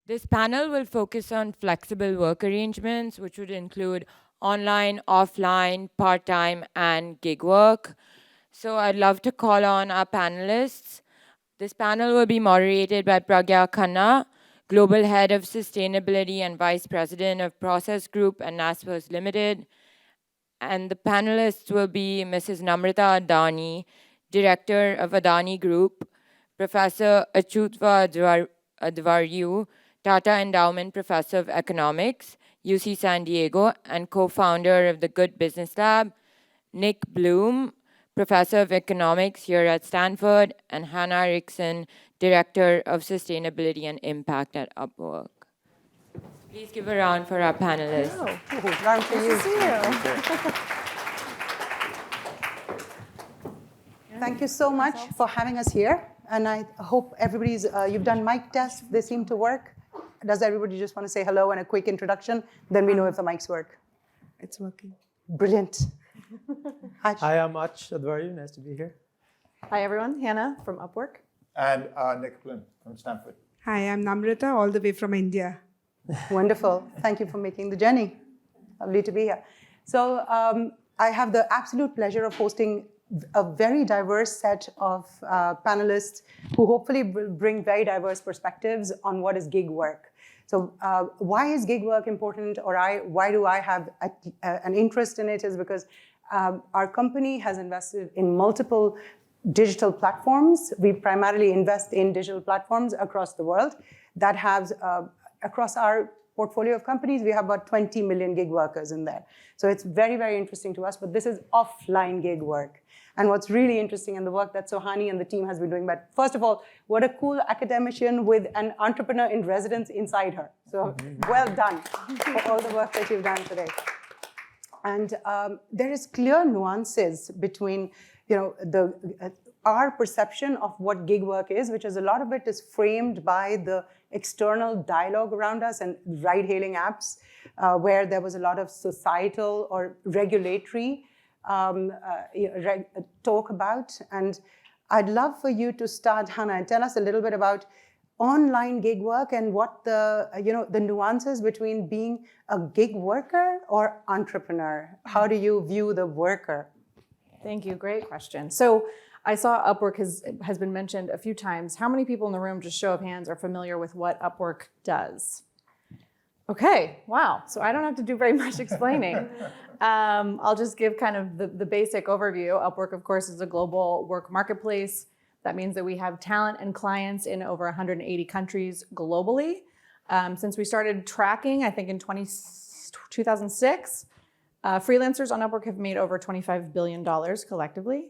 This panel will focus on flexible work arrangements, which would include online, offline, part-time, and gig work. So I'd love to call on our panelists. This panel will be moderated by Pragya Khanna, Global Head of Sustainability and Vice President of Process Group and NASPERS Limited. And the panelists will be Mrs. Namrata Adani, Director of Adani Group, Professor Achutva Advaryu, Tata Endowment Professor of Economics, UC San Diego, and co-founder of the Good Business Lab, Nick Bloom, Professor of Economics here at Stanford, and Hannah Rickson, Director of Sustainability and Impact at Upwork. Please give a round for our panelists. Round for you. Thank you so much for having us here. And I hope everybody's, you've done mic tests, they seem to work. Does everybody just want to say hello and a quick introduction? Then we know if the mics work. It's working. Brilliant. Hi, I'm Ach Advaryu. Nice to be here. Hi, everyone. Hannah from Upwork. And Nick Bloom from Stanford. Hi, I'm Namrata, all the way from India. Wonderful. Thank you for making the journey. Lovely to be here. So I have the absolute pleasure of hosting a very diverse set of panelists who hopefully will bring very diverse perspectives on what is gig work. So why is gig work important, or why do I have an interest in it, is because our company has invested in multiple digital platforms. We primarily invest in digital platforms across the world that have, across our portfolio of companies, we have about 20 million gig workers in there. So it's very, very interesting to us, but this is offline gig work. And what's really interesting in the work that Sohani and the team has been doing, but first of all, what a cool academician with an entrepreneur in residence inside her. So well done for all the work that you've done today. And there is clear nuances between, our perception of what gig work is, which is a lot of it is framed by the external dialogue around us and ride-hailing apps, where there was a lot of societal or regulatory talk about. And I'd love for you to start, Hannah, and tell us a little bit about online gig work and what the nuances between being a gig worker or entrepreneur. How do you view the worker? Thank you. Great question. So I saw Upwork has been mentioned a few times. How many people in the room, just show of hands, are familiar with what Upwork does? Okay, wow. So I don't have to do very much explaining. I'll just give kind of the basic overview. Upwork, of course, is a global work marketplace. That means that we have talent and clients in over 180 countries globally. Since we started tracking, I think in 2006, freelancers on Upwork have made over $25 billion collectively.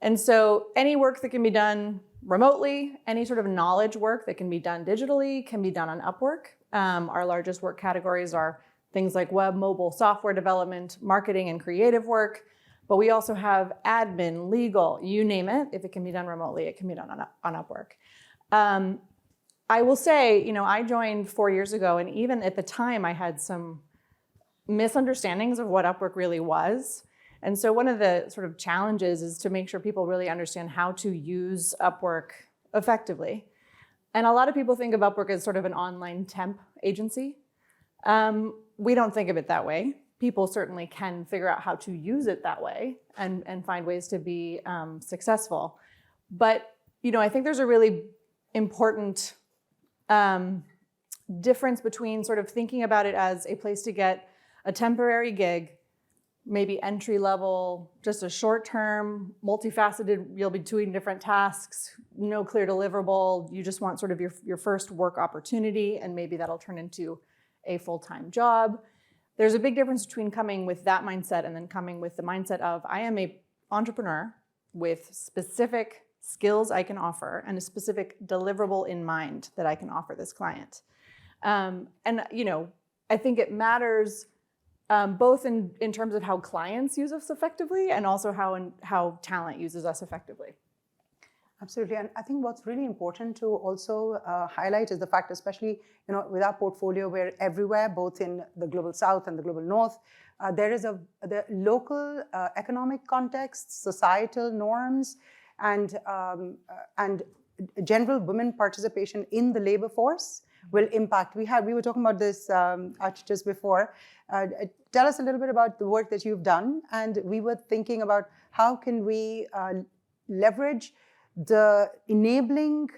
And so any work that can be done remotely, any sort of knowledge work that can be done digitally can be done on Upwork. Our largest work categories are things like web, mobile, software development, marketing, and creative work. But we also have admin, legal, you name it. If it can be done remotely, it can be done on Upwork. I will say, I joined 4 years ago, and even at the time, I had some misunderstandings of what Upwork really was. And so one of the sort of challenges is to make sure people really understand how to use Upwork effectively. And a lot of people think of Upwork as sort of an online temp agency. We don't think of it that way. People certainly can figure out how to use it that way and find ways to be successful. But, I think there's a really important difference between sort of thinking about it as a place to get a temporary gig, maybe entry level, just a short term, multifaceted, you'll be doing different tasks, no clear deliverable, you just want sort of your first work opportunity, and maybe that'll turn into a full-time job. There's a big difference between coming with that mindset and then coming with the mindset of, I am an entrepreneur with specific skills I can offer and a specific deliverable in mind that I can offer this client. And I think it matters both in terms of how clients use us effectively and also how talent uses us effectively. Absolutely, and I think what's really important to also highlight is the fact, especially with our portfolio, we're everywhere, both in the global south and the global north. There is the local economic context, societal norms, and general women participation in the labor force will impact. We were talking about this just before. Tell us a little bit about the work that you've done, and we were thinking about how can we leverage the enabling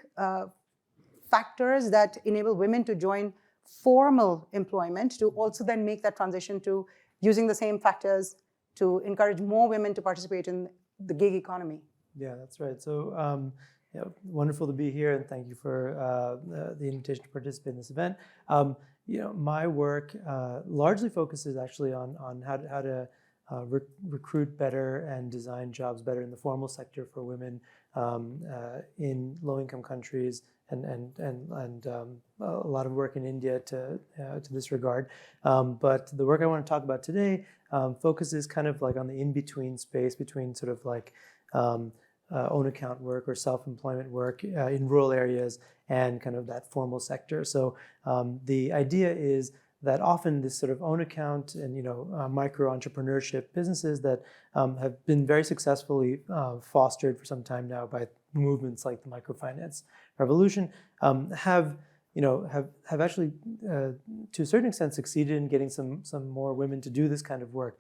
factors that enable women to join formal employment to also then make that transition to using the same factors to encourage more women to participate in the gig economy. Yeah, that's right. So, wonderful to be here, and thank you for the invitation to participate in this event. My work largely focuses actually on how to recruit better and design jobs better in the formal sector for women in low-income countries, and a lot of work in India to this regard. But the work I want to talk about today focuses kind of like on the in-between space between sort of like own account work or self-employment work in rural areas and kind of that formal sector. So the idea is that often this sort of own account and micro entrepreneurship businesses that have been very successfully fostered for some time now by movements like the microfinance revolution have actually to a certain extent succeeded in getting some more women to do this kind of work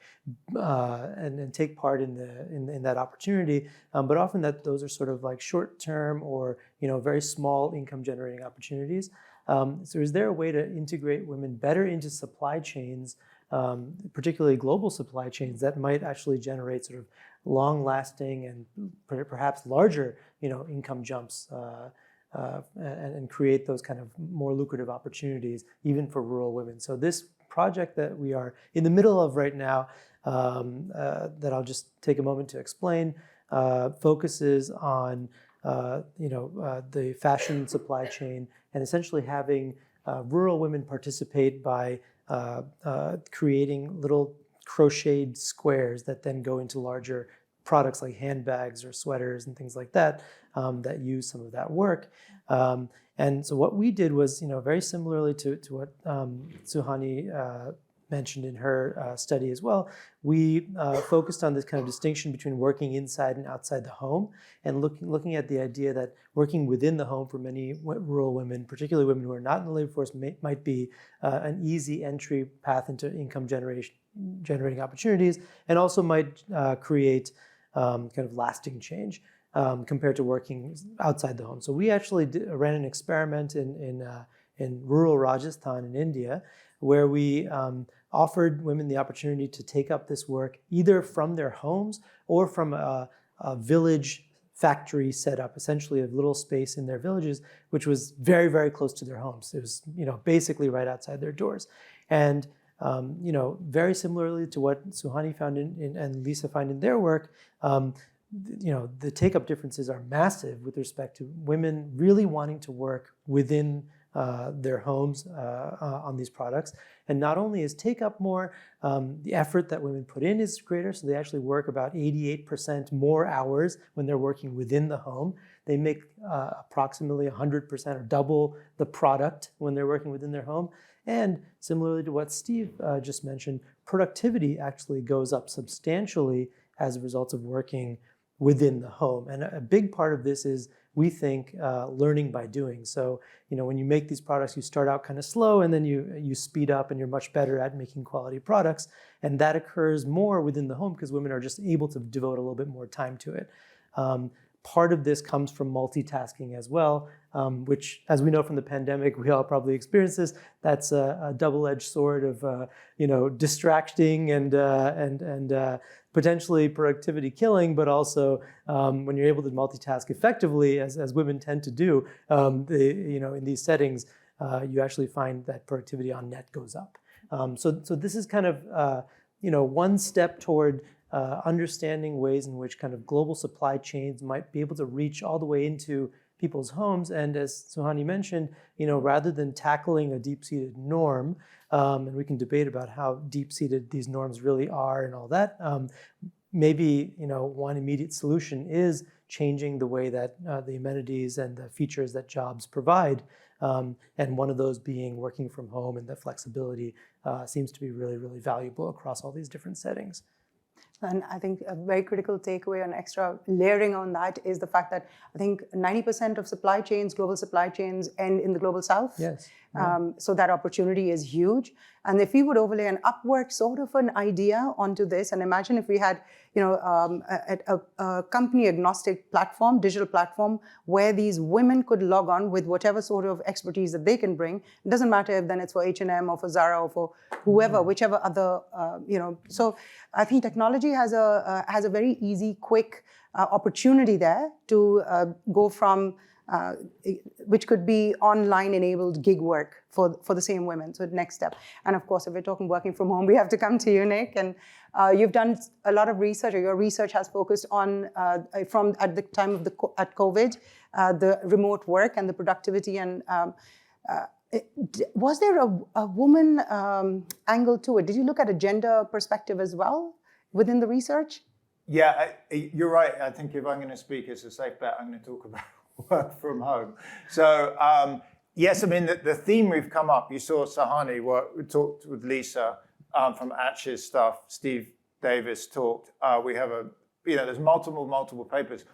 and take part in that opportunity. But often those are sort of like short term or very small income generating opportunities. So is there a way to integrate women better into supply chains, particularly global supply chains, that might actually generate sort of long-lasting and perhaps larger, income jumps and create those kind of more lucrative opportunities even for rural women? So this project that we are in the middle of right now, that I'll just take a moment to explain, focuses on the fashion supply chain and essentially having rural women participate by creating little crocheted squares that then go into larger products like handbags or sweaters and things like that that use some of that work. And so what we did was, very similarly to what Suhani mentioned in her study as well, we focused on this kind of distinction between working inside and outside the home, and looking at the idea that working within the home for many rural women, particularly women who are not in the labor force, might be an easy entry path into income generating opportunities, and also might create kind of lasting change compared to working outside the home. So we actually ran an experiment in rural Rajasthan in India, where we offered women the opportunity to take up this work either from their homes or from a village factory setup, essentially a little space in their villages, which was very, very close to their homes. It was, basically right outside their doors. And, very similarly to what Suhani found and Lisa found in their work, the take-up differences are massive with respect to women really wanting to work within their homes on these products. And not only is take-up more, the effort that women put in is greater, so they actually work about 88% more hours when they're working within the home. They make approximately 100% or double the product when they're working within their home. And similarly to what Steve just mentioned, productivity actually goes up substantially as a result of working within the home. And a big part of this is, we think, learning by doing. So, when you make these products, you start out kind of slow, and then you speed up, and you're much better at making quality products. And that occurs more within the home because women are just able to devote a little bit more time to it. Part of this comes from multitasking as well, which, as we know from the pandemic, we all probably experienced this. That's a double-edged sword of, distracting and potentially productivity killing, but also when you're able to multitask effectively, as women tend to do, in these settings, you actually find that productivity on net goes up. So this is kind of, one step toward understanding ways in which kind of global supply chains might be able to reach all the way into people's homes. And as Suhani mentioned, rather than tackling a deep-seated norm, and we can debate about how deep-seated these norms really are and all that, maybe one immediate solution is changing the way that the amenities and the features that jobs provide. And one of those being working from home, and the flexibility seems to be really, really valuable across all these different settings. And I think a very critical takeaway and extra layering on that is the fact that I think 90% of supply chains, global supply chains, end in the global south. Yes. So that opportunity is huge. And if we would overlay an Upwork sort of an idea onto this, and imagine if we had, a company agnostic platform, digital platform, where these women could log on with whatever sort of expertise that they can bring. It doesn't matter if then it's for H&M or for Zara or for whoever, whichever other, So I think technology has a very easy, quick opportunity there to go from which could be online enabled gig work for the same women. So the next step. And of course, if we're talking working from home, we have to come to you, Nick. And you've done a lot of research, or your research has focused on, from at the time of at COVID, the remote work and the productivity. And was there a woman angle to it? Did you look at a gender perspective as well within the research? Yeah, you're right. I think if I'm going to speak, it's a safe bet. I'm going to talk about work from home. So yes, I mean, the theme we've come up, you saw Sahani we talked with Lisa from Atch's stuff, Steve Davis talked. We have there's multiple papers.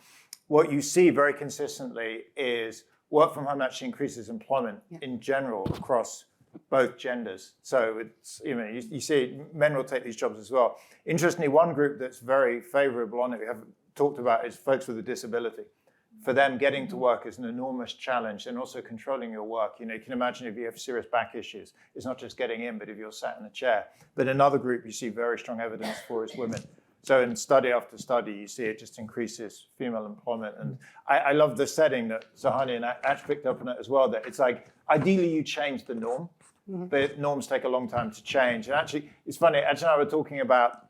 What you see very consistently is work from home actually increases employment in general across both genders. So it's, you see men will take these jobs as well. Interestingly, one group that's very favorable on it, we haven't talked about, is folks with a disability. For them, getting to work is an enormous challenge, and also controlling your work. You can imagine if you have serious back issues, it's not just getting in, but if you're sat in a chair. But another group you see very strong evidence for is women. So in study after study, you see it just increases female employment. And I love the setting that Sahani and Atch picked up on it as well, that it's like, ideally you change the norm, but norms take a long time to change. And actually, it's funny, Atch and I were talking about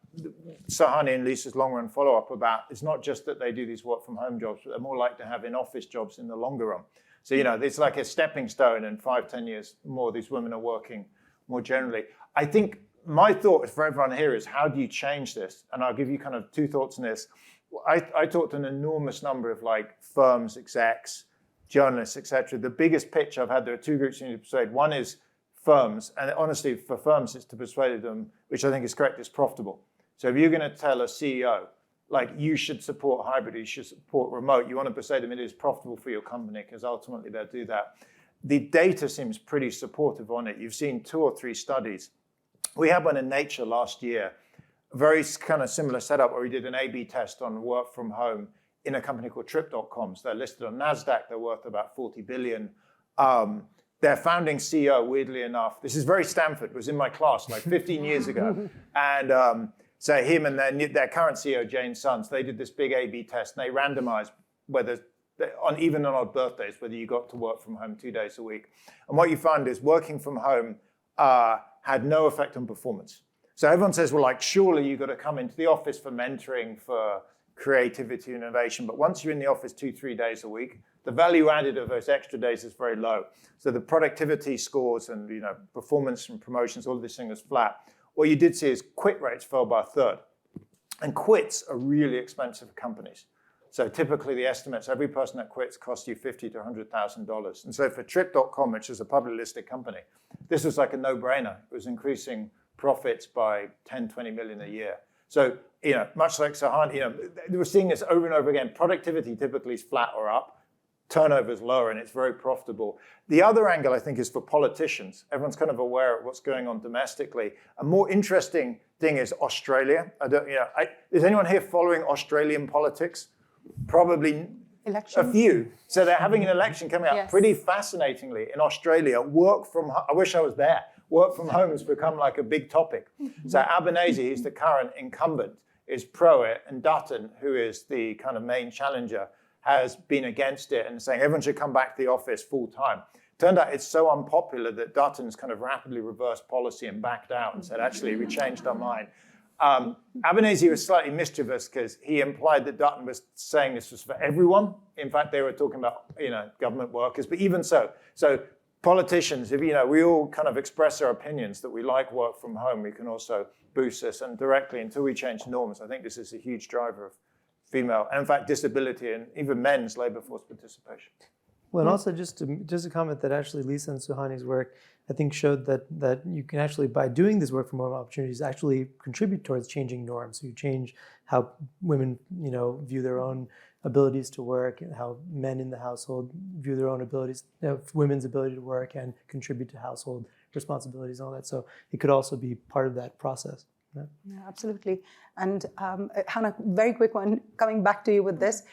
Sahani and Lisa's long-run follow-up about, it's not just that they do these work-from-home jobs, but they're more likely to have in-office jobs in the longer run. So, it's like a stepping stone, and 5-10 years more, these women are working more generally. I think my thought for everyone here is, how do you change this? And I'll give you kind of two thoughts on this. I talked to an enormous number of firms, execs, journalists, etc. The biggest pitch I've had, there are two groups you need to persuade. One is firms, and honestly, for firms, it's to persuade them, which I think is correct, it's profitable. So if you're going to tell a CEO, you should support hybrid, you should support remote, you want to persuade them it is profitable for your company, because ultimately they'll do that. The data seems pretty supportive on it. You've seen 2 or 3 studies. We had one in Nature last year, a very kind of similar setup where we did an A/B test on work from home in a company called Trip.com. So they're listed on NASDAQ, they're worth about 40 billion. Their founding CEO, weirdly enough, this is very Stanford, was in my class 15 years ago. And so him and their current CEO, Jane Sons, they did this big A/B test, and they randomized whether, even on odd birthdays, whether you got to work from home 2 days a week. And what you find is working from home had no effect on performance. So everyone says, well, surely you've got to come into the office for mentoring, for creativity, innovation. But once you're in the office 2-3 days a week, the value added of those extra days is very low. So the productivity scores and performance and promotions, all of this thing is flat. What you did see is quit rates fell by 1/3. And quits are really expensive for companies. So typically the estimates, every person that quits costs you $50,000 to $100,000. And so for Trip.com, which is a publicly listed company, this was like a no-brainer. It was increasing profits by 10, 20 million a year. So, much like Sahani, they were seeing this over and over again. Productivity typically is flat or up. Turnover is lower, and it's very profitable. The other angle, I think, is for politicians. Everyone's kind of aware of what's going on domestically. A more interesting thing is Australia. Is anyone here following Australian politics? Probably Election. A few. So they're having an election coming up. Yes. Pretty fascinatingly, in Australia, I wish I was there. Work from home has become a big topic. So Albanese, who's the current incumbent, is pro it, and Dutton, who is the kind of main challenger, has been against it and saying everyone should come back to the office full time. Turned out it's so unpopular that Dutton's kind of rapidly reversed policy and backed out and said, actually, we changed our mind. Albanese was slightly mischievous because he implied that Dutton was saying this was for everyone. In fact, they were talking about, government workers, but even so. So politicians, if, we all kind of express our opinions that we like work from home, we can also boost this. And directly, until we change norms, I think this is a huge driver of female, and in fact, disability and even men's labor force participation. Well, and also just a comment that actually Lisa and Suhani's work, I think, showed that you can actually, by doing these work from home opportunities, actually contribute towards changing norms. So you change how women, view their own abilities to work and how men in the household view their own abilities, women's ability to work and contribute to household responsibilities and all that. So it could also be part of that process. Yeah. Yeah, absolutely. And Hannah, very quick one, coming back to you with this.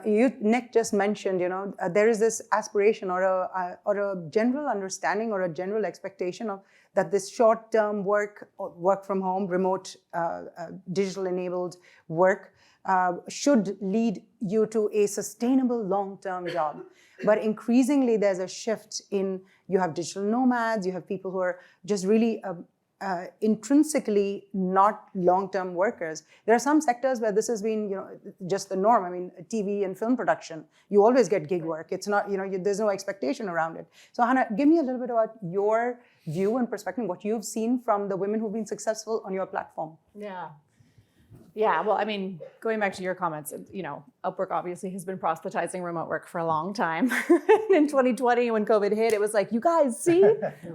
Nick just mentioned, there is this aspiration or a general understanding or a general expectation of that this short-term work from home, remote, digital-enabled work should lead you to a sustainable long-term job. But increasingly, there's a shift in, you have digital nomads, you have people who are just really intrinsically not long-term workers. There are some sectors where this has been, just the norm. I mean, TV and film production, you always get gig work. It's not, there's no expectation around it. So Hannah, give me a little bit about your view and perspective, what you've seen from the women who've been successful on your platform. Yeah, well, I mean, going back to your comments, Upwork obviously has been proselytizing remote work for a long time. In 2020, when COVID hit, it was like, you guys, see,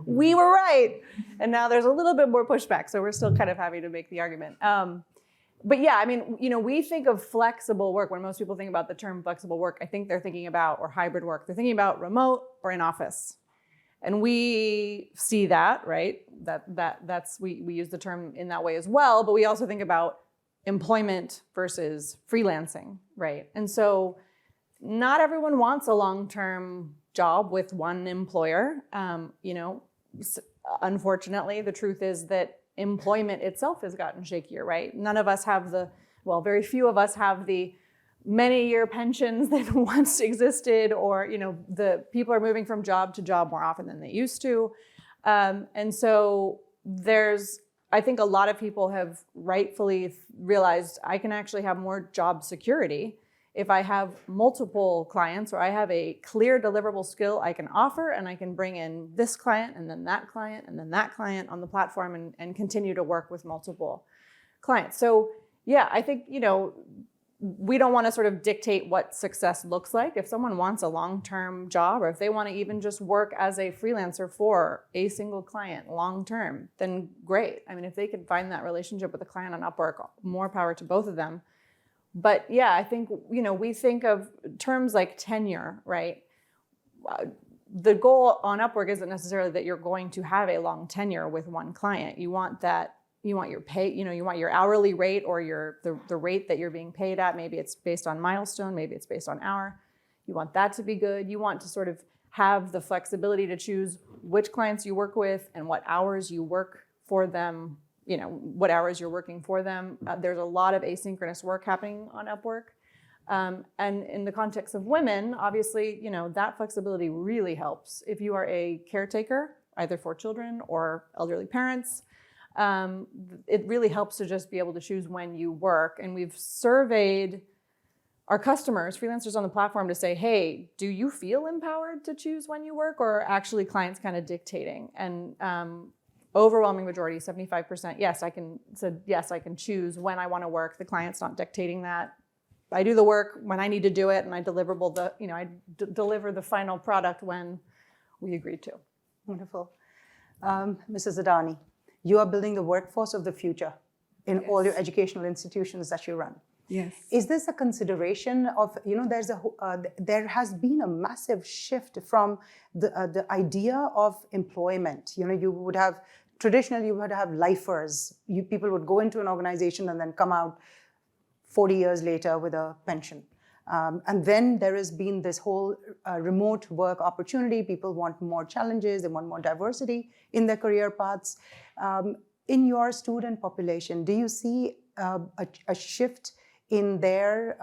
we were right. And now there's a little bit more pushback, so we're still kind of having to make the argument. But yeah, I mean, we think of flexible work. When most people think about the term flexible work, I think they're thinking about, or hybrid work, they're thinking about remote or in office. And we see that, right? That's we use the term in that way as well, but we also think about employment versus freelancing, right? And so not everyone wants a long-term job with one employer. Unfortunately, the truth is that employment itself has gotten shakier, right? None of us have very few of us have the many-year pensions that once existed, or, the people are moving from job to job more often than they used to. And so I think a lot of people have rightfully realized I can actually have more job security if I have multiple clients, or I have a clear deliverable skill I can offer, and I can bring in this client and then that client and then that client on the platform and continue to work with multiple clients. So yeah, I think, we don't want to sort of dictate what success looks like. If someone wants a long-term job, or if they want to even just work as a freelancer for a single client long-term, then great. I mean, if they can find that relationship with a client on Upwork, more power to both of them. But yeah, I think, we think of terms like tenure, right? The goal on Upwork isn't necessarily that you're going to have a long tenure with one client. You want your pay, you want your hourly rate, or the rate that you're being paid at. Maybe it's based on milestone, maybe it's based on hour. You want that to be good. You want to sort of have the flexibility to choose which clients you work with and what hours you work for them, what hours you're working for them. There's a lot of asynchronous work happening on Upwork. And in the context of women, obviously, that flexibility really helps. If you are a caretaker, either for children or elderly parents, it really helps to just be able to choose when you work. And we've surveyed our customers, freelancers on the platform, to say, hey, do you feel empowered to choose when you work, or are actually clients kind of dictating? And overwhelming majority, 75%, yes, I can choose when I want to work. The client's not dictating that. I do the work when I need to do it, and I deliver the final product when we agreed to. Wonderful. Mrs. Adani, you are building the workforce of the future in all your educational institutions that you run. Yes. Is this a consideration of, there has been a massive shift from the idea of employment. Traditionally you would have lifers. People would go into an organization and then come out 40 years later with a pension. And then there has been this whole remote work opportunity. People want more challenges, they want more diversity in their career paths. In your student population, do you see a shift in their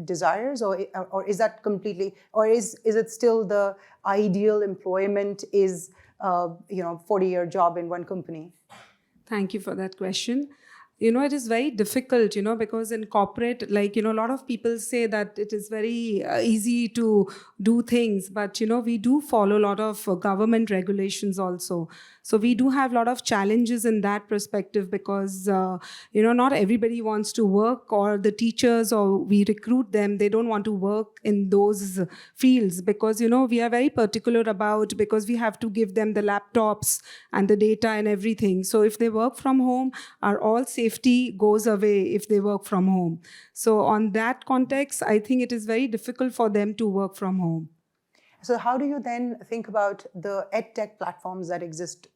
desires, or is that completely, or is it still the ideal employment is 40-year job in one company? Thank you for that question. It is very difficult, because in corporate, a lot of people say that it is very easy to do things, but, we do follow a lot of government regulations also. So we do have a lot of challenges in that perspective because, not everybody wants to work, or the teachers, or we recruit them, they don't want to work in those fields because, we are very particular because we have to give them the laptops and the data and everything. So if they work from home, are all safe safety goes away if they work from home. So on that context, I think it is very difficult for them to work from home. So how do you then think about the ed tech platforms that exist,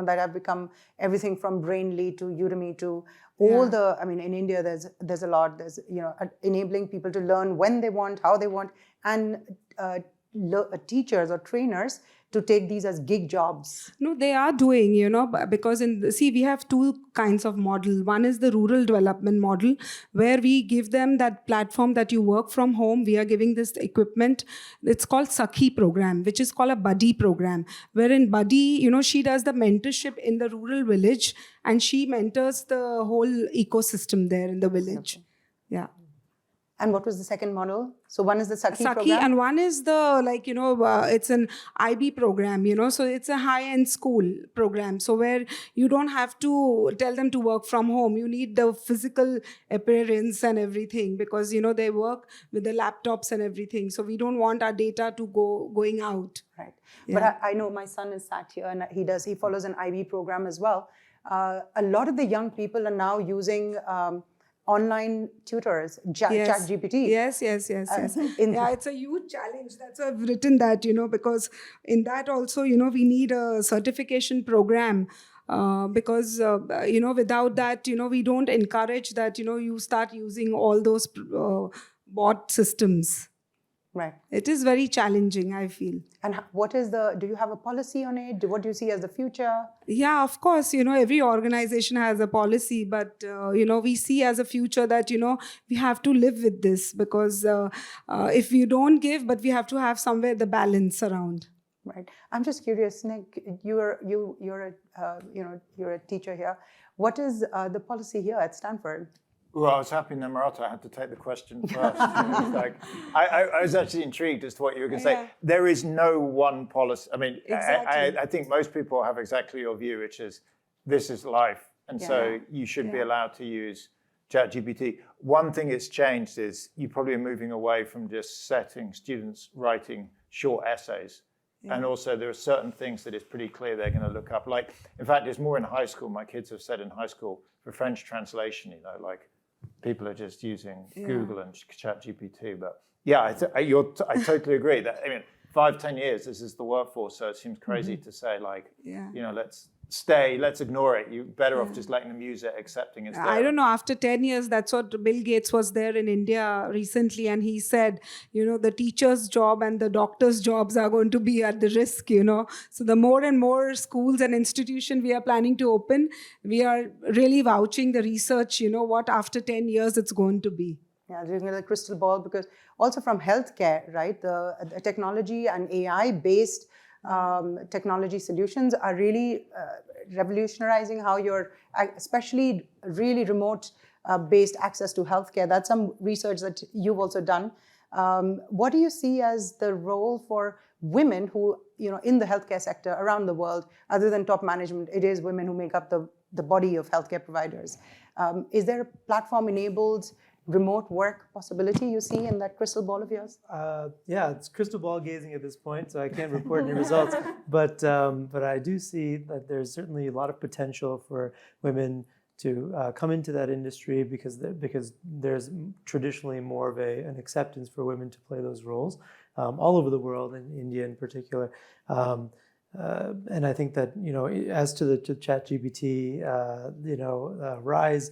that have become everything from Brainly to Udemy to all the, I mean, in India, there's a lot, there's, enabling people to learn when they want, how they want, and teachers or trainers to take these as gig jobs. No, they are doing, because we have two kinds of model. One is the rural development model, where we give them that platform that you work from home. We are giving this equipment. It's called Sakhi program, which is called a buddy program, wherein buddy, she does the mentorship in the rural village and she mentors the whole ecosystem there in the village. Okay. Yeah. And what was the second model? So one is the Sakhi Sakhi, program? and one is the, it's an IB program, so it's a high-end school program. So where you don't have to tell them to work from home. You need the physical appearance and everything because, they work with the laptops and everything. So we don't want our data to going out. Right. Yeah. But I know my son is sat here and he follows an IB program as well. A lot of the young people are now using online tutors, ChatGPT. Yes. It's a huge challenge. That's why I've written that, because in that also, we need a certification program because, without that, we don't encourage that, you start using all those bot systems. Right. It is very challenging, I feel. And do you have a policy on it? What do you see as the future? Yeah, of course, every organization has a policy, but, we see as a future that, we have to live with this because if we don't give, but we have to have somewhere the balance around. Right. I'm just curious, Nick, you're a teacher here. What is the policy here at Stanford? Well, I was happy, Namarata, had to take the question first. I was actually intrigued as to what you were going to say. There is no one policy. I mean, exactly. I think most people have exactly your view, which is this is life. And so you should be allowed to use ChatGPT. One thing it's changed is you probably are moving away from just setting students writing short essays. And also there are certain things that it's pretty clear they're going to look up. Like, in fact, it's more in high school. My kids have said in high school for French translation, people are just using Google and ChatGPT. But I totally agree that, 5-10 years, this is the workforce. So it seems crazy to say let's ignore it. You're better off just letting them use it, accepting it's there. I don't know, after 10 years, that's what Bill Gates was there in India recently. And he said, the teacher's job and the doctor's jobs are going to be at the risk, So the more and more schools and institutions we are planning to open, we are really vouching the research, what after 10 years it's going to be. Yeah, doing the crystal ball, because also from healthcare, right? The technology and AI-based technology solutions are really revolutionizing how especially really remote based access to healthcare. That's some research that you've also done. What do you see as the role for women who, in the healthcare sector around the world, other than top management, it is women who make up the body of healthcare providers. Is there a platform-enabled remote work possibility you see in that crystal ball of yours? It's crystal ball gazing at this point, so I can't report any results. But I do see that there's certainly a lot of potential for women to come into that industry because there's traditionally more of an acceptance for women to play those roles all over the world, in India in particular. And I think that, as to the ChatGPT, rise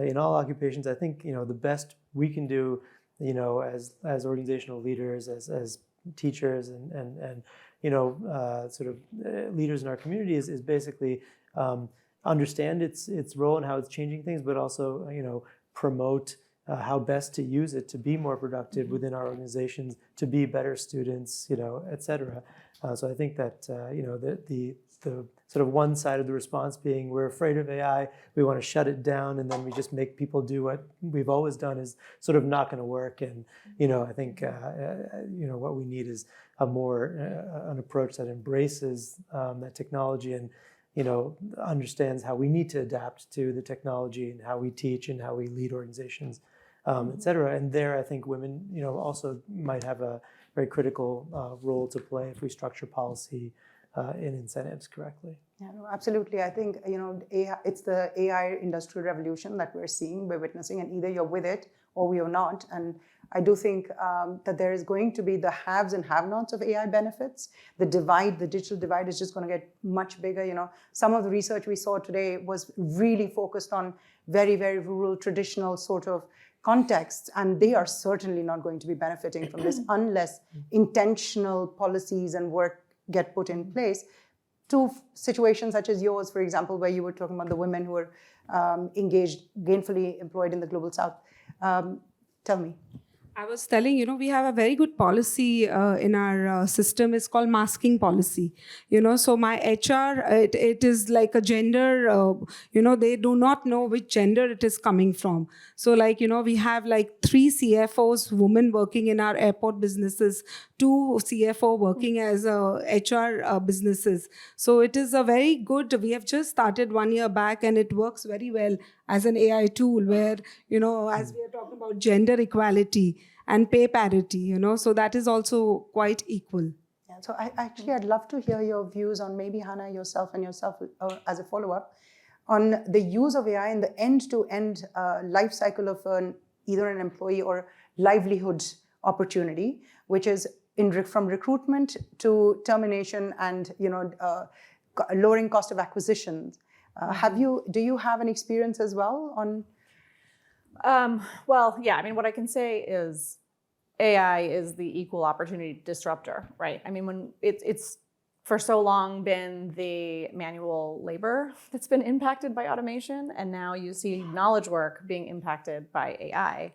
in all occupations, I think, the best we can do, as organizational leaders, as teachers and sort of leaders in our community is basically understand its role and how it's changing things, but also, promote how best to use it to be more productive within our organizations, to be better students, et cetera. So I think that, the sort of one side of the response being we're afraid of AI, we want to shut it down, and then we just make people do what we've always done is sort of not going to work. And, I think, what we need is an approach that embraces that technology and, understands how we need to adapt to the technology and how we teach and how we lead organizations, et cetera. And there, I think women, also might have a very critical role to play if we structure policy and incentives correctly. Yeah, no, absolutely. I think, AI, it's the AI industrial revolution that we're seeing, we're witnessing, and either you're with it or we are not. And I do think that there is going to be the haves and have-nots of AI benefits. The divide, the digital divide, is just going to get much bigger. Some of the research we saw today was really focused on very, very rural, traditional sort of contexts, and they are certainly not going to be benefiting from this unless intentional policies and work get put in place. To situations such as yours, for example, where you were talking about the women who are engaged, gainfully employed in the global south. Tell me. I was telling, we have a very good policy in our system. It's called masking policy. So my HR, it is like a gender, they do not know which gender it is coming from. So we have 3 CFOs, women working in our airport businesses, 2 CFO working as HR businesses. So it is a very good, we have just started 1 year back, and it works very well as an AI tool where, as we are talking about gender equality and pay parity, so that is also quite equal. Yeah, so I'd love to hear your views on, maybe Hannah, yourself as a follow-up, on the use of AI in the end-to-end life cycle of either an employee or livelihood opportunity, which is from recruitment to termination and lowering cost of acquisition. Do you have an experience as well on? Well, yeah, what I can say is AI is the equal opportunity disruptor, right? When it's for so long been the manual labor that's been impacted by automation, and now you see knowledge work being impacted by AI.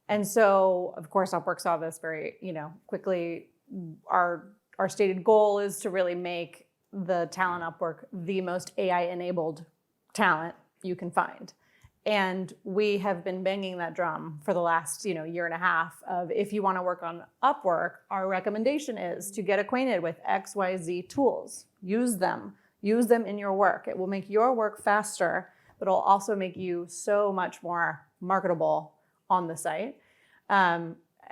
And so, of course, Upwork saw this very, quickly. Our stated goal is to really make the talent Upwork the most AI-enabled talent you can find. And we have been banging that drum for the last, year and a half of, if you want to work on Upwork, our recommendation is to get acquainted with XYZ tools. Use them in your work. It will make your work faster, but it'll also make you so much more marketable on the site.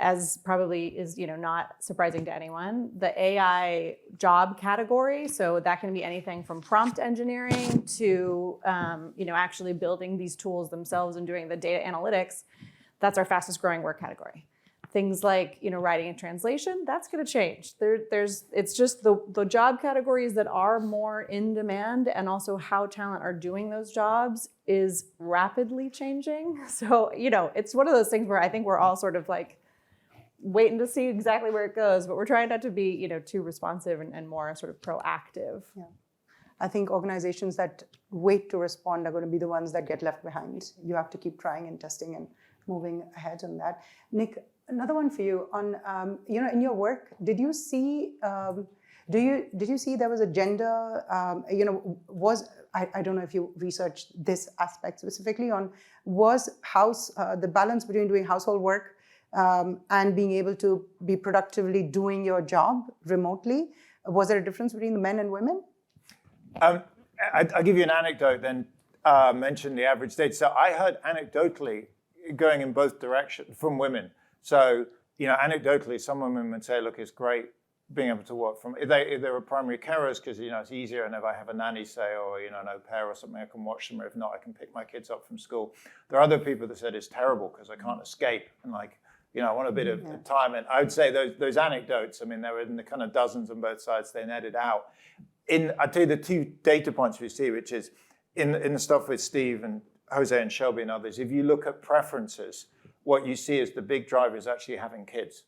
As probably is not surprising to anyone, the AI job category, so that can be anything from prompt engineering to actually building these tools themselves and doing the data analytics. That's our fastest growing work category. Things like writing and translation, that's going to change. It's just the job categories that are more in demand, and also how talent are doing those jobs is rapidly changing. So it's one of those things where I think we're all sort of waiting to see exactly where it goes, but we're trying not to be, too responsive and more sort of proactive. Yeah. I think organizations that wait to respond are going to be the ones that get left behind. You have to keep trying and testing and moving ahead on that. Nick, another one for you on, in your work, did you see did you see there was a gender, I don't know if you researched this aspect specifically on, was the balance between doing household work and being able to be productively doing your job remotely, was there a difference between the men and women? I'll give you an anecdote, then mention the average data. So I heard anecdotally going in both directions from women. So, anecdotally, some women would say, look, it's great being able to work from, if they were primary carers, because, it's easier, and if I have a nanny, say, or, an au pair or something, I can watch them, or if not, I can pick my kids up from school. There are other people that said it's terrible because I can't escape, and I want a bit of time. And I would say those anecdotes, they were in the kind of dozens on both sides, they netted out. I'd tell you the 2 data points we see, which is in the stuff with Steve and Jose and Shelby and others, if you look at preferences, what you see is the big driver is actually having kids.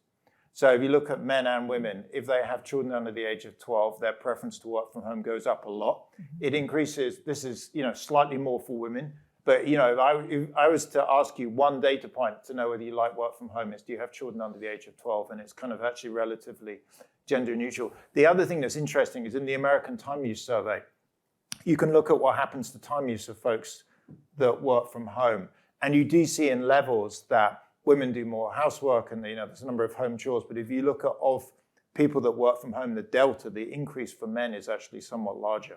So if you look at men and women, if they have children under the age of 12, their preference to work from home goes up a lot. It increases, this is slightly more for women. But if I was to ask you one data point to know whether you like work from home, is do you have children under the age of 12? And it's kind of actually relatively gender neutral. The other thing that's interesting is in the American time use survey, you can look at what happens to time use of folks that work from home. And you do see in levels that women do more housework and there's a number of home chores. But if you look at of people that work from home, the delta, the increase for men is actually somewhat larger.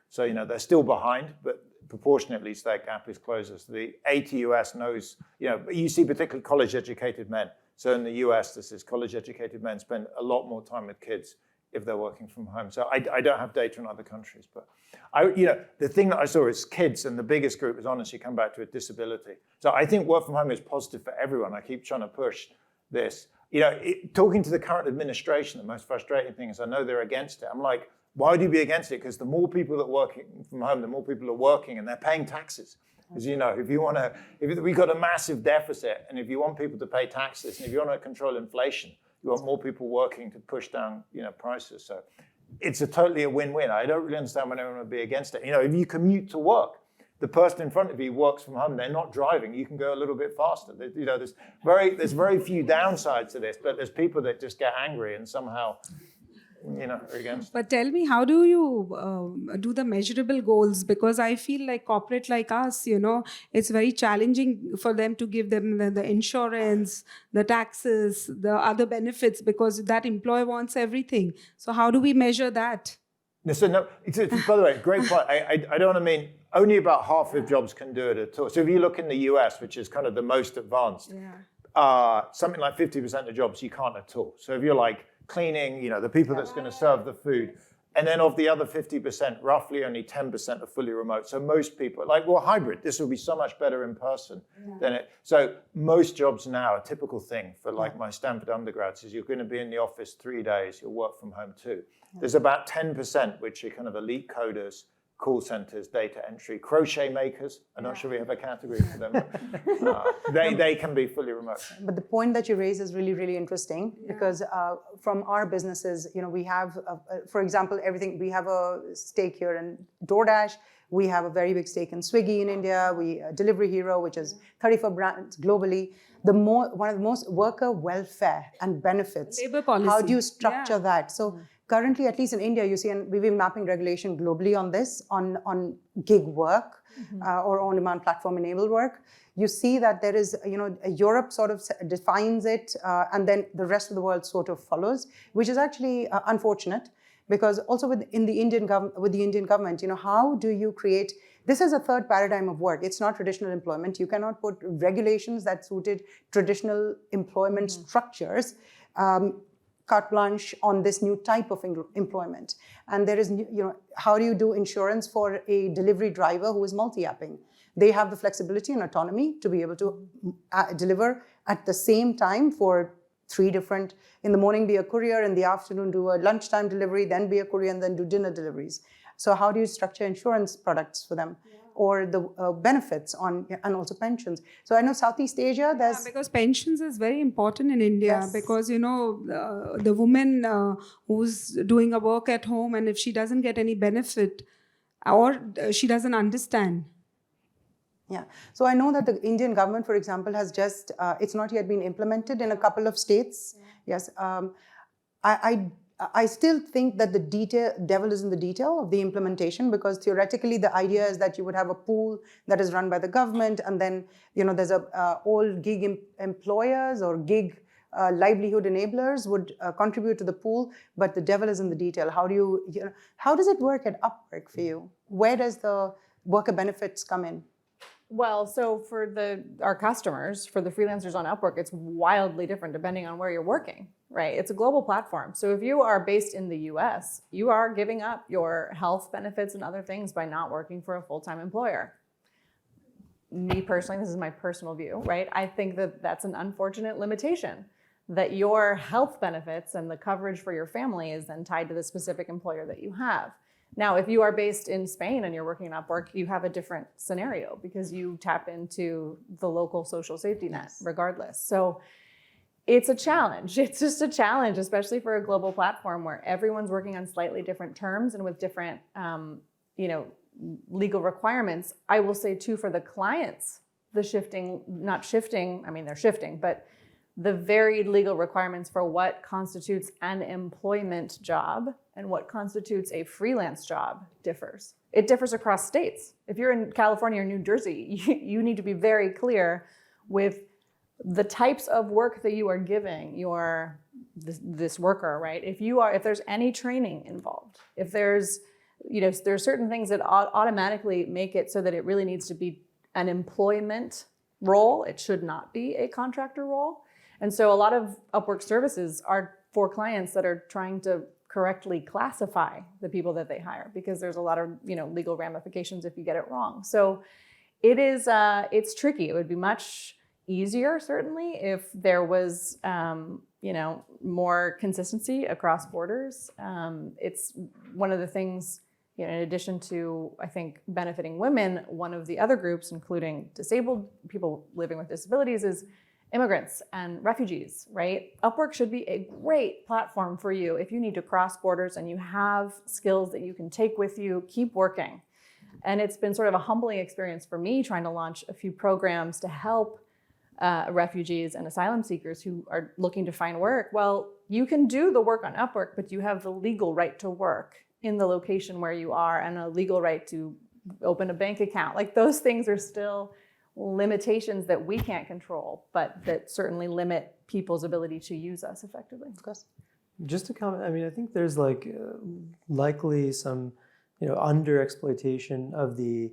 So, they're still behind, but proportionately, that gap is closer. So the ATUS knows, you see particularly college-educated men. So in the US, this is college-educated men spend a lot more time with kids if they're working from home. So I don't have data in other countries, but the thing that I saw is kids, and the biggest group is honestly come back to a disability. So I think work from home is positive for everyone. I keep trying to push this. Talking to the current administration, the most frustrating thing is I know they're against it. I'm like, why would you be against it? Because the more people that are working from home, the more people are working and they're paying taxes. As you know, if we've got a massive deficit, and if you want people to pay taxes, and if you want to control inflation, you want more people working to push down, prices. So it's totally a win-win. I don't really understand why anyone would be against it. If you commute to work, the person in front of you works from home, they're not driving, you can go a little bit faster. There's very few downsides to this, but there's people that just get angry and somehow, are against. But tell me, how do you do the measurable goals? Because I feel like corporate like us, it's very challenging for them to give them the insurance, the taxes, the other benefits, because that employer wants everything. So how do we measure that? By the way, great point. I don't mean only about half of jobs can do it at all. So if you look in the US, which is kind of the most advanced, something like 50% of jobs you can't at all. So if you're like cleaning, the people that's going to serve the food, and then of the other 50%, roughly only 10% are fully remote. So most people, hybrid, this will be so much better in person than it. So most jobs now, a typical thing for my Stanford undergrads is you're going to be in the office 3 days, you'll work from home 2. There's about 10%, which are kind of elite coders, call centers, data entry, crochet makers. I'm not sure we have a category for them. They can be fully remote. But the point that you raise is really, really interesting because from our businesses, we have, for example, everything. We have a stake here in DoorDash. We have a very big stake in Swiggy in India. We Delivery Hero, which is 34 brands globally. One of the most worker welfare and benefits. Labor policy. How do you structure that? So currently, at least in India, you see, and we've been mapping regulation globally on this, on gig work or on-demand platform-enabled work. You see that there is, Europe sort of defines it, and then the rest of the world sort of follows, which is actually unfortunate, because also with the Indian government, how do you create? This is a third paradigm of work. It's not traditional employment. You cannot put regulations that suited traditional employment structures. Carte blanche on this new type of employment. And there is, how do you do insurance for a delivery driver who is multi-apping? They have the flexibility and autonomy to be able to deliver at the same time for 3 different, in the morning be a courier, in the afternoon do a lunchtime delivery, then be a courier, and then do dinner deliveries. So how do you structure insurance products for them? Or the benefits and also pensions. So I know Southeast Asia, there's... because pensions is very important in India because, the woman who's doing a work at home, and if she doesn't get any benefit or she doesn't understand. Yeah. So I know that the Indian government, for example, has just, it's not yet been implemented in a couple of states. Yes. I still think that the devil is in the detail of the implementation, because theoretically the idea is that you would have a pool that is run by the government, and then there's all gig employers or gig livelihood enablers would contribute to the pool, but the devil is in the detail. How does it work at Upwork for you? Where does the worker benefits come in? Well, so for our customers, for the freelancers on Upwork, it's wildly different depending on where you're working, right? It's a global platform. So if you are based in the US, you are giving up your health benefits and other things by not working for a full-time employer. Me personally, this is my personal view, right? I think that that's an unfortunate limitation, that your health benefits and the coverage for your family is then tied to the specific employer that you have. Now, if you are based in Spain and you're working at Upwork, you have a different scenario because you tap into the local social safety net regardless. So it's a challenge. It's just a challenge, especially for a global platform where everyone's working on slightly different terms and with different, legal requirements. I will say too, for the clients, they're shifting, but the varied legal requirements for what constitutes an employment job and what constitutes a freelance job differs. It differs across states. If you're in California or New Jersey, you need to be very clear with the types of work that you are giving this worker, right? If there's any training involved, if there's certain things that automatically make it so that it really needs to be an employment role. It should not be a contractor role. And so a lot of Upwork services are for clients that are trying to correctly classify the people that they hire, because there's a lot of legal ramifications if you get it wrong. So it is it's tricky. It would be much easier, certainly, if there was more consistency across borders. It's one of the things, in addition to, I think, benefiting women, one of the other groups, including disabled people living with disabilities, is immigrants and refugees, right? Upwork should be a great platform for you if you need to cross borders and you have skills that you can take with you, keep working. And it's been sort of a humbling experience for me trying to launch a few programs to help refugees and asylum seekers who are looking to find work. Well, you can do the work on Upwork, but you have the legal right to work in the location where you are and a legal right to open a bank account. Like, those things are still limitations that we can't control, but that certainly limit people's ability to use us effectively. Of course. Just to comment, I mean, I think there's likely some, under exploitation of the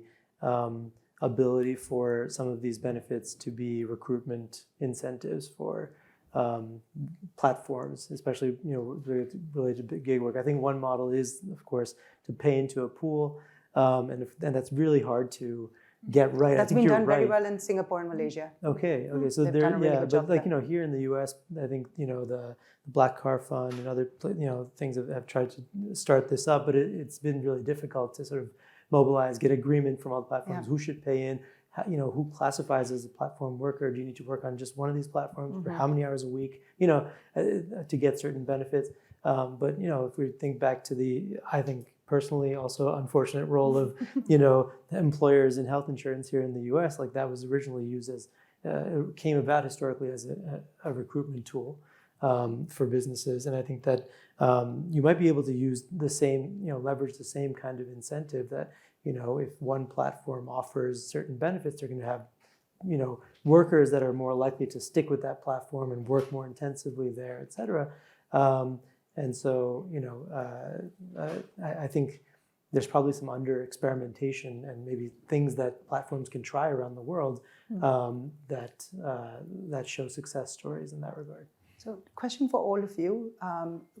ability for some of these benefits to be recruitment incentives for platforms, especially related to gig work. I think one model is, of course, to pay into a pool, and that's really hard to get right. That's I think been you're done very right. well in Singapore and Malaysia. Okay. So They've there, done a really yeah, good but job there. here in the U.S., I think the Black Car Fund and other things have tried to start this up, but it's been really difficult to sort of mobilize, get agreement from all the platforms. Yeah. Who should pay in? How, who classifies as a platform worker? Do you need to work on just one of these platforms for how many hours a week? To get certain benefits. But if we think back to I think personally also unfortunate role of employers in health insurance here in the U.S. Like, that was originally used as it came about historically as a recruitment tool for businesses, and I think that you might be able to use the same, leverage the same kind of incentive that if one platform offers certain benefits, they're going to have workers that are more likely to stick with that platform and work more intensively there, et cetera. And so, I think there's probably some under experimentation and maybe things that platforms can try around the world that show success stories in that regard. So, question for all of you,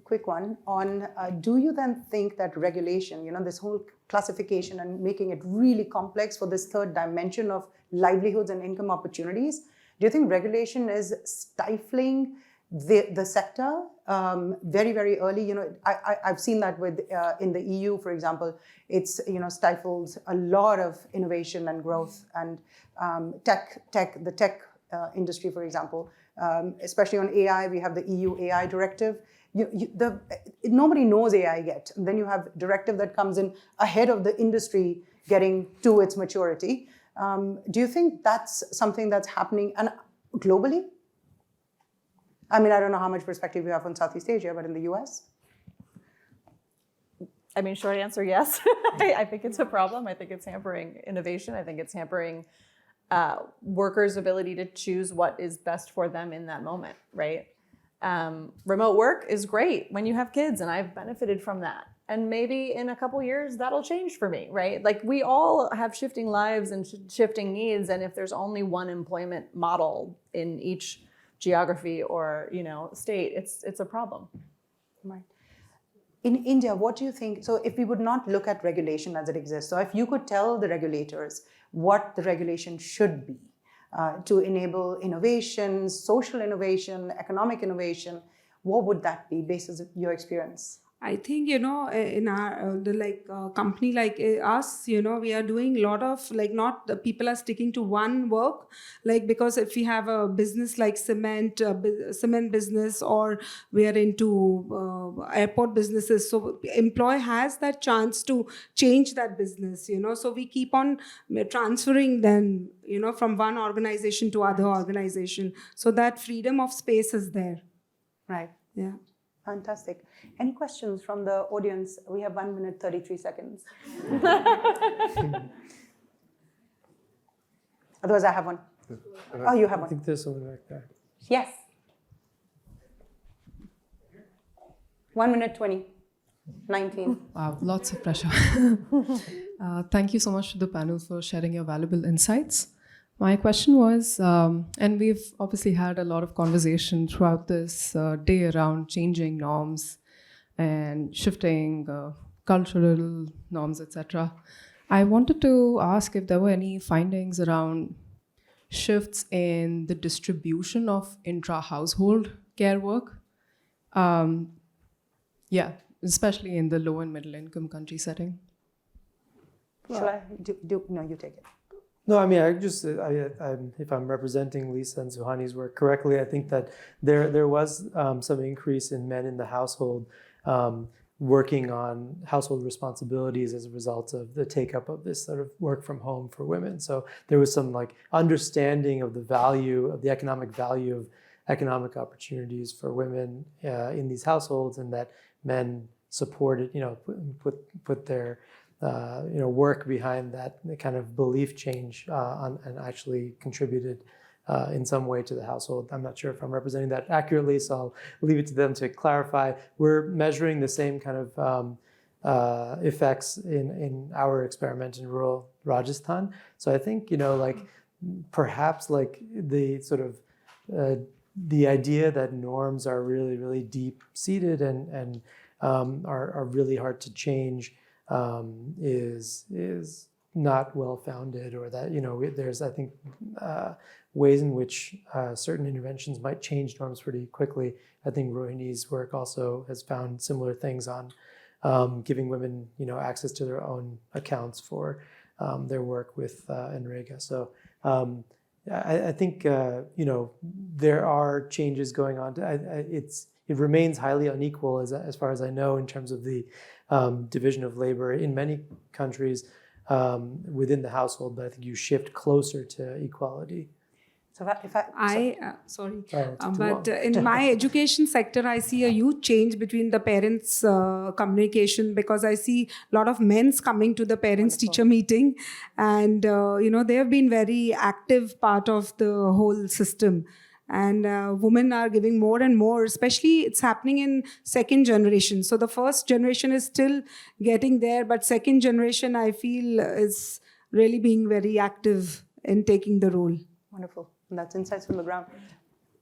quick one on, do you then think that regulation, this whole classification and making it really complex for this third dimension of livelihoods and income opportunities, do you think regulation is stifling the sector very, very early? I've seen that with in the EU, for example, it's stifles a lot of innovation and growth, and the tech industry, for example. Especially on AI, we have the EU AI directive. Nobody knows AI yet. And then you have directive that comes in ahead of the industry getting to its maturity. Do you think that's something that's happening and globally? I mean, I don't know how much perspective you have on Southeast Asia, but in the US? I mean, short answer, yes. I think it's a problem. I think it's hampering innovation. I think it's hampering workers' ability to choose what is best for them in that moment, right? Remote work is great when you have kids, and I've benefited from that. And maybe in a couple years, that'll change for me, right? Like, we all have shifting lives and shifting needs, and if there's only one employment model in each geography or state, it's a problem. Right. In India, what do you think? So if we would not look at regulation as it exists, so if you could tell the regulators what the regulation should be to enable innovation, social innovation, economic innovation, what would that be based on your experience? I think, in our company like us, we are doing a lot of, not the people are sticking to one work, because if we have a business like cement business, or we are into airport businesses, so employee has that chance to change that business, so we keep on transferring them, from one organization to other organization. So that freedom of space is there. Right. Yeah. Fantastic. Any questions from the audience? We have 1 minute, 33 seconds. Otherwise, I have one. Oh, you have I one. think there's someone back there. Yes. 1 minute, 20, 19. Wow, lots of pressure. Thank you so much to the panel for sharing your valuable insights. My question was, and we've obviously had a lot of conversation throughout this day around changing norms and shifting cultural norms, etc. I wanted to ask if there were any findings around shifts in the distribution of intra-household care work. Yeah, especially in the low and middle income country setting. Shall I do? No, you take it. No, I mean, if I'm representing Lisa and Suhani's work correctly, I think that there was some increase in men in the household working on household responsibilities as a result of the take-up of this sort of work from home for women. So there was some like understanding of the value, of the economic value of economic opportunities for women in these households, and that men supported, put their work behind that kind of belief change and actually contributed in some way to the household. I'm not sure if I'm representing that accurately, so I'll leave it to them to clarify. We're measuring the same kind of effects in our experiment in rural Rajasthan. So I think, perhaps like the sort of the idea that norms are really, really deep-seated and are really hard to change is not well-founded, or that, there's, I think, ways in which certain interventions might change norms pretty quickly. I think Rohini's work also has found similar things on giving women, access to their own accounts for their work with NREGA. So I think, there are changes going on. It remains highly unequal as far as I know in terms of the division of labor in many countries within the household, but I think you shift closer to equality. So in my education sector, I see a huge change between the parents' communication, because I see a lot of men's coming to the parents-teacher meeting, and they have been very active part of the whole system. And women are giving more and more, especially it's happening in second generation. So the first generation is still getting there, but second generation, I feel, is really being very active in taking the role. Wonderful. And that's insights from the ground.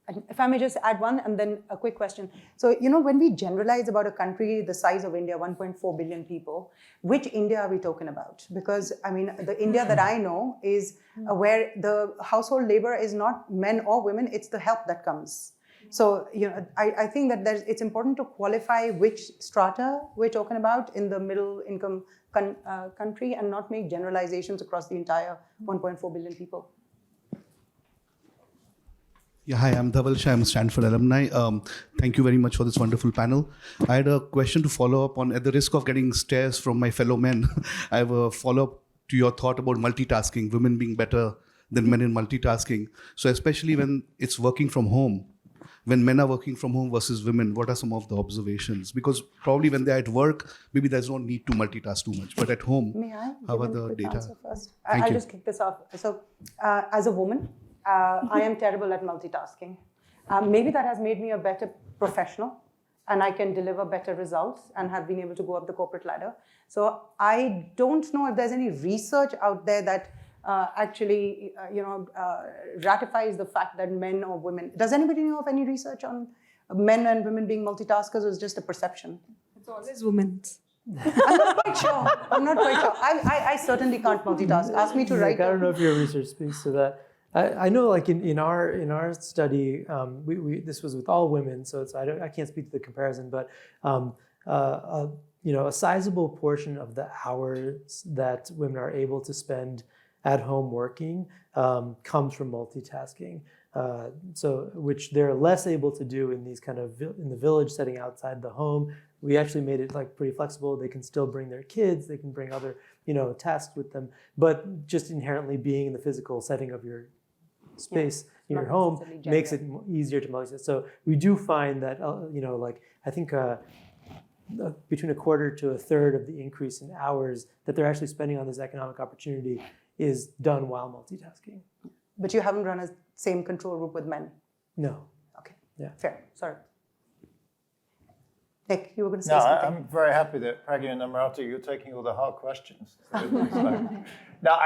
And if I may just add one and then a quick question. So, when we generalize about a country the size of India, 1.4 billion people, which India are we talking about? Because, the India that I know is where the household labor is not men or women, it's the help that comes. So, I think that it's important to qualify which strata we're talking about in the middle income country and not make generalizations across the entire 1.4 billion people. Yeah, hi, I'm Dhaval Shah. I'm a Stanford alumni. Thank you very much for this wonderful panel. I had a question to follow up on, at the risk of getting stares from my fellow men. I have a follow-up to your thought about multitasking, women being better than men in multitasking. So especially when it's working from home, when men are working from home versus women, what are some of the observations? Because probably when they're at work, maybe there's no need to multitask too much. But at home, how are the data? I'll just kick this off. So as a woman, I am terrible at multitasking. Maybe that has made me a better professional, and I can deliver better results and have been able to go up the corporate ladder. So I don't know if there's any research out there that actually, ratifies the fact that men or women. Does anybody know of any research on men and women being multitaskers, or is it just a perception? It's always women. I'm not quite sure. I certainly can't multitask. Ask me to write. I don't know if your research speaks to that. I know, like in our study, this was with all women, so I can't speak to the comparison, but a sizable portion of the hours that women are able to spend at home working comes from multitasking. So which they're less able to do in these kind of in the village setting outside the home. We actually made it like pretty flexible. They can still bring their kids, they can bring other tasks with them, but just inherently being in the physical setting of your space in your home makes it easier to multitask. So we do find that I think between a quarter to a third of the increase in hours that they're actually spending on this economic opportunity is done while multitasking. But you haven't run a same control group with men? No. Okay. Yeah. Fair. Sorry. Nick, you were going to say something. I'm very happy that Pragya and Amrata, you're taking all the hard questions. No,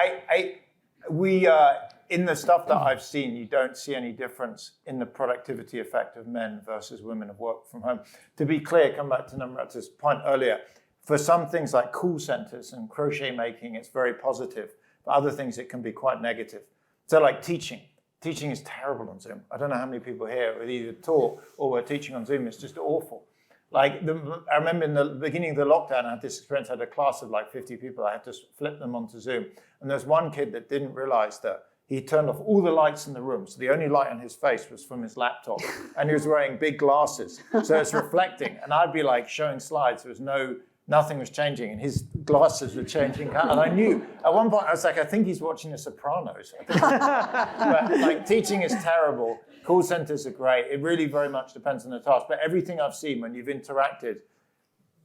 in the stuff that I've seen, you don't see any difference in the productivity effect of men versus women of work from home. To be clear, come back to Namrata's point earlier, for some things like call centers and crochet making, it's very positive. For other things, it can be quite negative. So like teaching. Teaching is terrible on Zoom. I don't know how many people here would either taught or were teaching on Zoom. It's just awful. Like, I remember in the beginning of the lockdown, I had this experience. I had a class of like 50 people. I had to flip them onto Zoom. And there's one kid that didn't realize that he turned off all the lights in the room. So the only light on his face was from his laptop. And he was wearing big glasses. So it's reflecting. And I'd be like showing slides. There was nothing was changing. And his glasses were changing. And I knew, at one point, I was like, I think he's watching The Sopranos. But like, teaching is terrible. Call centers are great. It really very much depends on the task. But everything I've seen when you've interacted,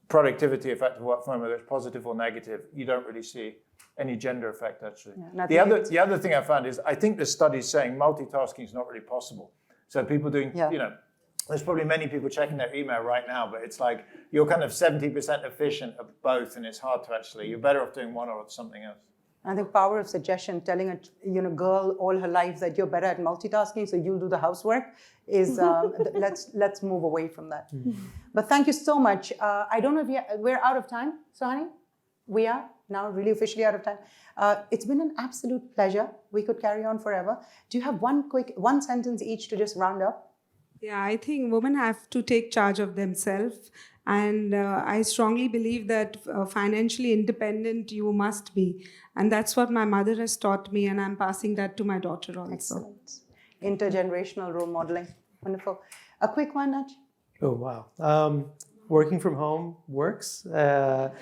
productivity effect of work from home, whether it's positive or negative, you don't really see any gender effect, actually. Yeah, the other thing I found is, I think the study's saying multitasking is not really possible. So people doing, there's probably many people checking their email right now, but it's like you're kind of 70% efficient of both, and it's hard to actually, you're better off doing one or something else. I think power of suggestion, telling a girl all her life that you're better at multitasking, so you'll do the housework, is let's move away from that. But thank you so much. I don't know if we're out of time, Sohani? We are now really officially out of time. It's been an absolute pleasure. We could carry on forever. Do you have one sentence each to just round up? Yeah, I think women have to take charge of themselves. And I strongly believe that financially independent you must be. And that's what my mother has taught me, and I'm passing that to my daughter also. Excellent. Intergenerational role modeling. Wonderful. A quick one, Naj? Oh, wow. Working from home works, but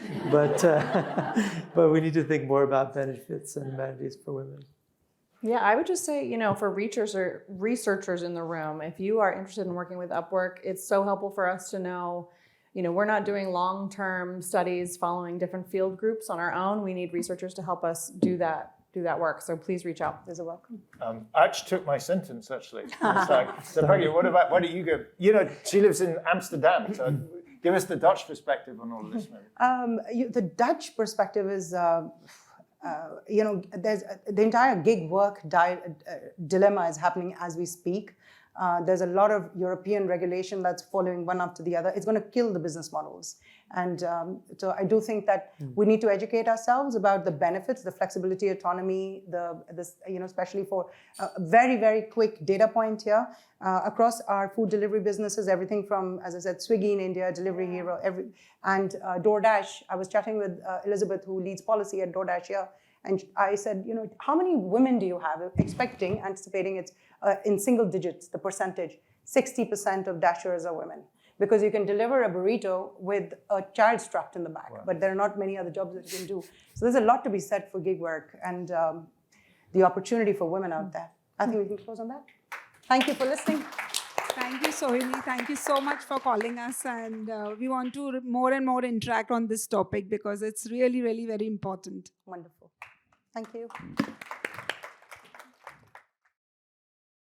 we need to think more about benefits and amenities for women. Yeah, I would just say, for researchers in the room, if you are interested in working with Upwork, it's so helpful for us to know, we're not doing long-term studies following different field groups on our own. We need researchers to help us do that work. So please reach out. There's a welcome. I actually took my sentence, actually. It's like, so Peggy, why don't you go? She lives in Amsterdam, so give us the Dutch perspective on all of this, maybe. The Dutch perspective is, there's the entire gig work dilemma is happening as we speak. There's a lot of European regulation that's following one after the other. It's going to kill the business models. And so I do think that we need to educate ourselves about the benefits, the flexibility, autonomy, especially for a very, very quick data point here. Across our food delivery businesses, everything from, as I said, Swiggy in India, Delivery Hero, and DoorDash. I was chatting with Elizabeth, who leads policy at DoorDash here. And I said, how many women do you have? Anticipating it's in single digits, the percentage. 60% of Dashers are women. Because you can deliver a burrito with a child strapped in the back, but there are not many other jobs that you can do. So there's a lot to be said for gig work and the opportunity for women out there. I think we can close on that. Thank you for listening. Thank you, Sohini. Thank you so much for calling us. And we want to more and more interact on this topic because it's really, really very important. Wonderful. Thank you.